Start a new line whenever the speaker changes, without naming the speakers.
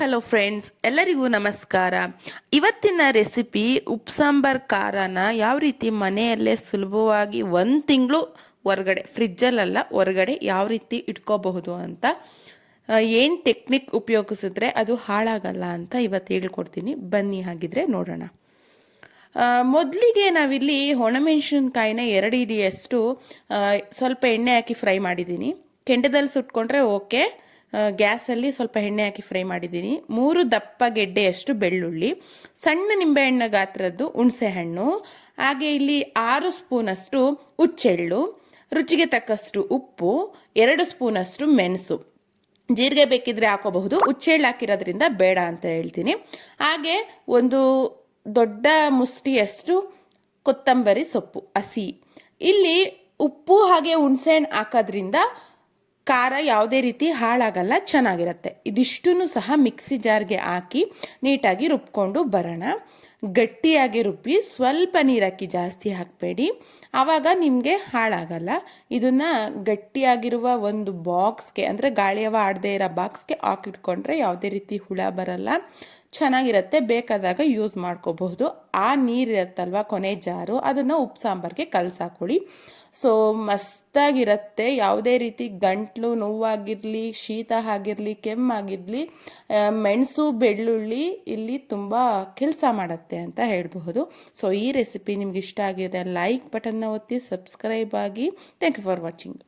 Hello friends, ಎಲ್ಲರಿಗೂ ನಮಸ್ಕಾರ. ಇವತ್ತಿನ ರೆಸಿಪಿ ಉಪ್ಪು ಸಾಂಬಾರ್ ಖಾರನ ಯಾವ ರೀತಿ ಮನೆಯಲ್ಲೇ ಸುಲಭವಾಗಿ 1 ತಿಂಗಳು ಹೊರಗಡೆ, ಫ್ರಿಜ್ಜಲ್ಲ ಹೊರಗಡೆ ಯಾವ ರೀತಿ ಇಟ್ಕೋಬಹುದು ಅಂತ, ಏನು ಟೆಕ್ನಿಕ್ ಉಪಯೋಗಿಸಿದ್ರೆ ಅದು ಹಾಳಾಗಲ್ಲ ಅಂತ ಇವತ್ತು ಹೇಳ್ಕೊಡ್ತೀನಿ. ಬನ್ನಿ ಹಾಗಿದ್ರೆ ನೋಡೋಣ. ಮೊದಲಿಗೆ ನಾವಿಲ್ಲಿ ಒಣಮೆಣಸಿನ್ಕಾಯಿನ 2 ಹಿಡಿಯಷ್ಟು ಸ್ವಲ್ಪ ಎಣ್ಣೆ ಹಾಕಿ ಫ್ರೈ ಮಾಡಿದ್ದೀನಿ. ಕೆಂಡದಲ್ಲಿ ಸುಟ್ಕೊಂಡ್ರೆ ಓಕೆ, ಗ್ಯಾಸಲ್ಲಿ ಸ್ವಲ್ಪ ಎಣ್ಣೆ ಹಾಕಿ ಫ್ರೈ ಮಾಡಿದ್ದೀನಿ. 3 ದಪ್ಪ ಗೆಡ್ಡೆಯಷ್ಟು ಬೆಳ್ಳುಳ್ಳಿ, ಸಣ್ಣ ನಿಂಬೆಹಣ್ಣ ಗಾತ್ರದ್ದು ಹುಣಸೆ ಹಣ್ಣು, ಹಾಗೆ ಇಲ್ಲಿ 6 ಸ್ಪೂನಷ್ಟು ಹುಚ್ಚೆಳ್ಳು, ರುಚಿಗೆ ತಕ್ಕಷ್ಟು ಉಪ್ಪು, 2 ಸ್ಪೂನಷ್ಟು ಮೆಣಸು. ಜೀರಿಗೆ ಬೇಕಿದ್ರೆ ಹಾಕೋಬಹುದು, ಹುಚ್ಚೆಳ್ಳು ಹಾಕಿರೋದ್ರಿಂದ ಬೇಡ ಅಂತ ಹೇಳ್ತೀನಿ. ಹಾಗೆ ಒಂದು ದೊಡ್ಡ ಮುಷ್ಟಿಯಷ್ಟು ಕೊತ್ತಂಬರಿ ಸೊಪ್ಪು ಹಸಿ. ಇಲ್ಲಿ ಉಪ್ಪು ಹಾಗೆ ಹುಣಸೆಹಣ್ಣು ಹಾಕೋದ್ರಿಂದ ಖಾರ ಯಾವುದೇ ರೀತಿ ಹಾಳಾಗಲ್ಲ, ಚೆನ್ನಾಗಿರುತ್ತೆ. ಇದಿಷ್ಟನ್ನು ಸಹ ಮಿಕ್ಸಿ ಜಾರ್ಗೆ ಹಾಕಿ ನೀಟಾಗಿ ರುಬ್ಕೊಂಡು ಬರೋಣ. ಗಟ್ಟಿಯಾಗಿ ರುಬ್ಬಿ, ಸ್ವಲ್ಪ ನೀರು ಹಾಕಿ, ಜಾಸ್ತಿ ಹಾಕಬೇಡಿ, ಆವಾಗ ನಿಮಗೆ ಹಾಳಾಗಲ್ಲ. ಇದನ್ನು ಗಟ್ಟಿಯಾಗಿರುವ ಒಂದು ಬಾಕ್ಸ್ಗೆ, ಅಂದರೆ ಗಾಳಿಯವ ಆಡದೇ ಇರೋ ಬಾಕ್ಸ್ಗೆ ಹಾಕಿಟ್ಕೊಂಡ್ರೆ ಯಾವುದೇ ರೀತಿ ಹುಳ ಬರಲ್ಲ, ಚೆನ್ನಾಗಿರುತ್ತೆ. ಬೇಕಾದಾಗ ಯೂಸ್ ಮಾಡ್ಕೋಬಹುದು. ಆ ನೀರಿರುತ್ತಲ್ವ ಕೊನೆ ಜಾರು, ಅದನ್ನು ಉಪ್ಪು ಸಾಂಬಾರಿಗೆ ಕಲಸಾಕೊಳ್ಳಿ. ಸೊ ಮಸ್ತಾಗಿರುತ್ತೆ. ಯಾವುದೇ ರೀತಿ ಗಂಟ್ಲು ನೋವಾಗಿರಲಿ, ಶೀತ ಆಗಿರಲಿ, ಕೆಮ್ಮಾಗಿರಲಿ, ಮೆಣಸು ಬೆಳ್ಳುಳ್ಳಿ ಇಲ್ಲಿ ತುಂಬ ಕೆಲಸ ಮಾಡುತ್ತೆ ಅಂತ ಹೇಳಬಹುದು. ಸೊ ಈ ರೆಸಿಪಿ ನಿಮ್ಗೆ ಇಷ್ಟ ಆಗಿದ್ರೆ ಲೈಕ್ ಬಟನ್ನ ಒತ್ತಿ, ಸಬ್ಸ್ಕ್ರೈಬ್ ಆಗಿ. Thank you for watching.